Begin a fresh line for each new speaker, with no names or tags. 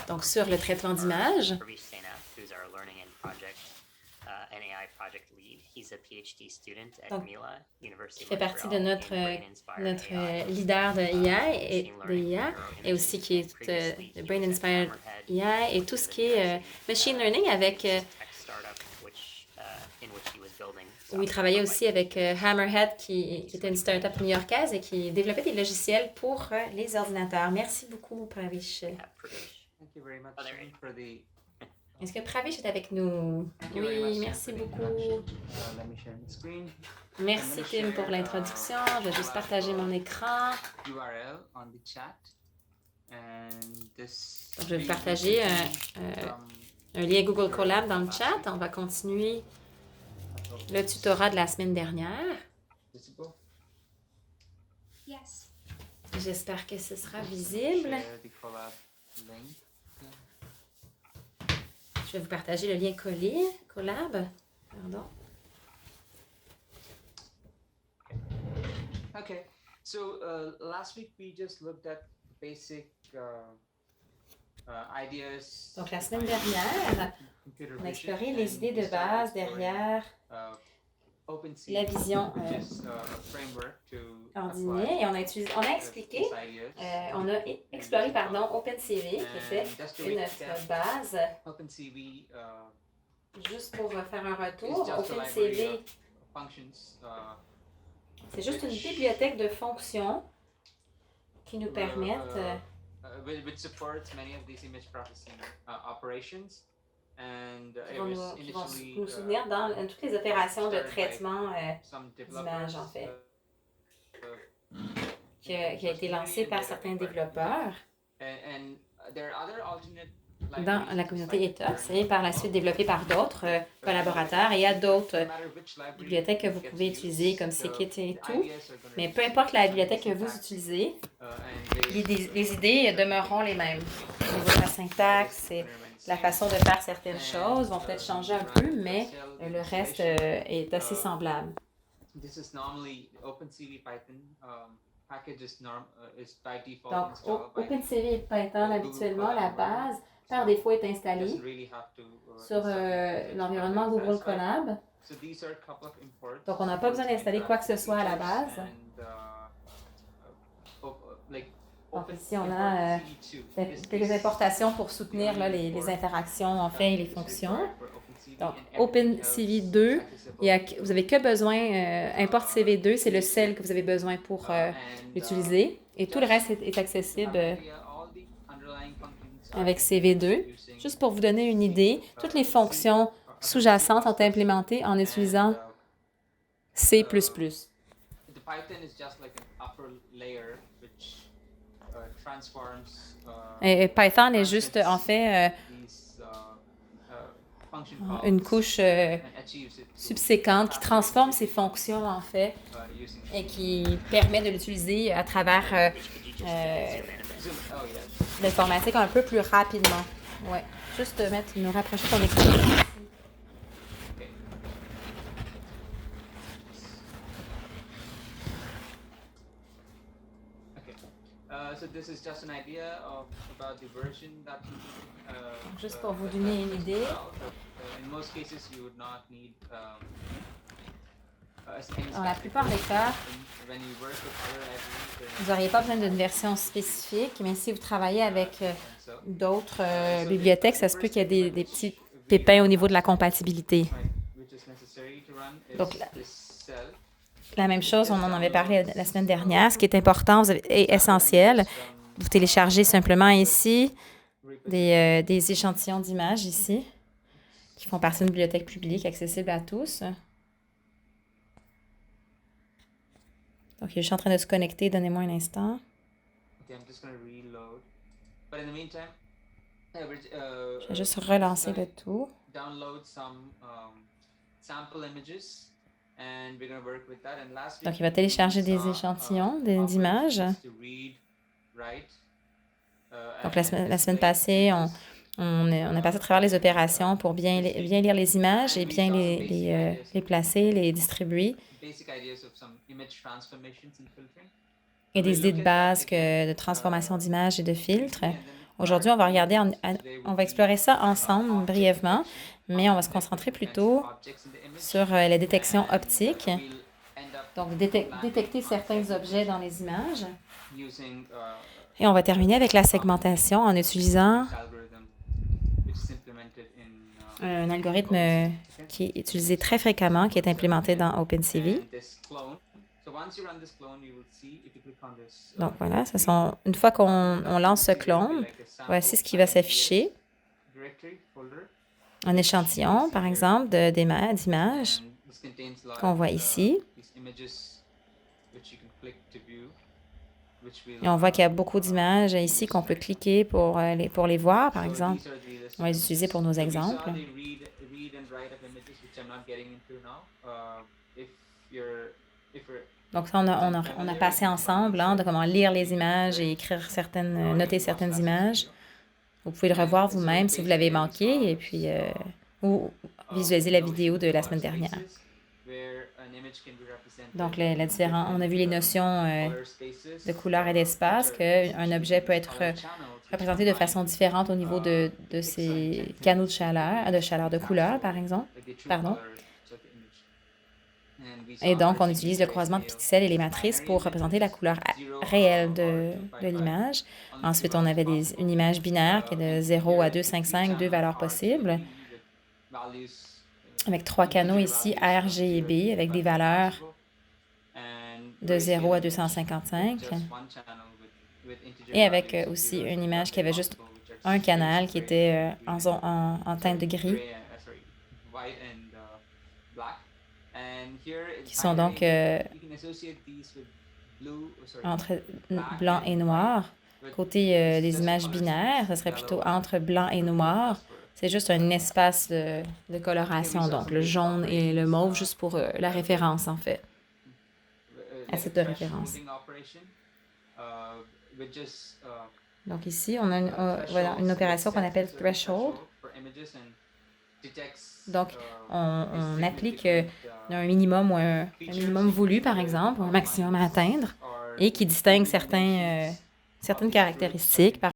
Donc, sur le traitement d'image, donc, qui fait partie de notre leader de IA et aussi qui est de Brain Inspired IA et tout ce qui est machine learning avec où il travaillait aussi avec Hammerhead, qui était une start-up new-yorkaise et qui développait des logiciels pour les ordinateurs. Merci beaucoup, Pravish. Est-ce que Pravish est avec nous? Oui, merci beaucoup. Merci, Tim, pour l'introduction. Je vais juste partager mon écran. Donc, je vais vous partager un lien Google Colab dans le chat. On va continuer le tutorat de la semaine dernière. J'espère que ce sera visible. Je vais vous partager le lien Colab. Pardon.
Okay, so last week we just looked at basic ideas.
Donc, la semaine dernière, on a exploré les idées de base derrière la vision ordinée et on a expliqué, on a exploré, OpenCV qui était notre base. Juste pour faire un retour, OpenCV, c'est juste une bibliothèque de fonctions qui nous permettent qui vont nous soutenir dans toutes les opérations de traitement d'images, en fait, qui a été lancé par certains développeurs dans la communauté Ethos et par la suite développé par d'autres collaborateurs. Et il y a d'autres bibliothèques que vous pouvez utiliser comme Scikit et tout. Mais peu importe la bibliothèque que vous utilisez, les idées demeureront les mêmes. Au niveau de la syntaxe et la façon de faire certaines choses vont peut-être changer un peu, mais le reste est assez semblable. Donc, OpenCV et Python, habituellement, la base, par défaut, est installée sur l'environnement Google Colab. Donc, on n'a pas besoin d'installer quoi que ce soit à la base. Donc, ici, on a quelques importations pour soutenir là, les interactions, en fait, et les fonctions. Donc, OpenCV 2, vous n'avez que besoin, import CV2, c'est le seul que vous avez besoin pour l'utiliser. Et tout le reste est accessible avec CV2. Juste pour vous donner une idée, toutes les fonctions sous-jacentes sont implémentées en utilisant C++. Et Python est juste, en fait, une couche subséquente qui transforme ces fonctions, en fait, et qui permet de l'utiliser à travers l'informatique un peu plus rapidement. Ouais. Juste nous rapprocher ton écran. Juste pour vous donner une idée. Dans la plupart des cas, vous n'auriez pas besoin d'une version spécifique, mais si vous travaillez avec d'autres bibliothèques, ça se peut qu'il y ait des petits pépins au niveau de la compatibilité. Donc, la même chose, on en avait parlé la semaine dernière. Ce qui est important et essentiel, vous téléchargez simplement ici des échantillons d'images ici, qui font partie d'une bibliothèque publique accessible à tous. Donc, je suis en train de se connecter. Donnez-moi un instant. Je vais juste relancer le tout. Donc, il va télécharger des échantillons d'images. Donc, la semaine passée, on a passé à travers les opérations pour bien lire les images et bien les placer, les distribuer. et des idées de base de transformation d'image et de filtres. Aujourd'hui, on va regarder, on va explorer ça ensemble brièvement, mais on va se concentrer plutôt sur la détection optique. Donc, détecter certains objets dans les images. Et on va terminer avec la segmentation en utilisant un algorithme qui est utilisé très fréquemment, qui est implémenté dans OpenCV. Donc voilà, une fois qu'on lance ce clone, voici ce qui va s'afficher. Un échantillon, par exemple, d'images qu'on voit ici. Et on voit qu'il y a beaucoup d'images ici qu'on peut cliquer pour les voir, par exemple. On va les utiliser pour nos exemples. Donc ça, on a passé ensemble de comment lire les images et noter certaines images. Vous pouvez le revoir vous-même si vous l'avez manqué et puis ou visualiser la vidéo de la semaine dernière. Donc, on a vu les notions de couleur et d'espace, qu'un objet peut être représenté de façon différente au niveau de ses canaux de couleur, par exemple. Pardon. Et donc, on utilise le croisement de pixels et les matrices pour représenter la couleur réelle de l'image. Ensuite, on avait une image binaire qui est de 0 à 255, deux valeurs possibles, avec 3 canaux ici, R, G et B, avec des valeurs de 0 à 255. Et avec aussi une image qui avait juste un canal qui était en teinte de gris, qui sont donc entre blanc et noir. Côté des images binaires, ce serait plutôt entre blanc et noir. C'est juste un espace de coloration, donc le jaune et le mauve, juste pour la référence, en fait. À titre de référence. Donc ici, on a voilà, une opération qu'on appelle threshold. Donc, on applique un minimum ou un minimum voulu, par exemple, ou un maximum à atteindre, et qui distingue certaines caractéristiques. Par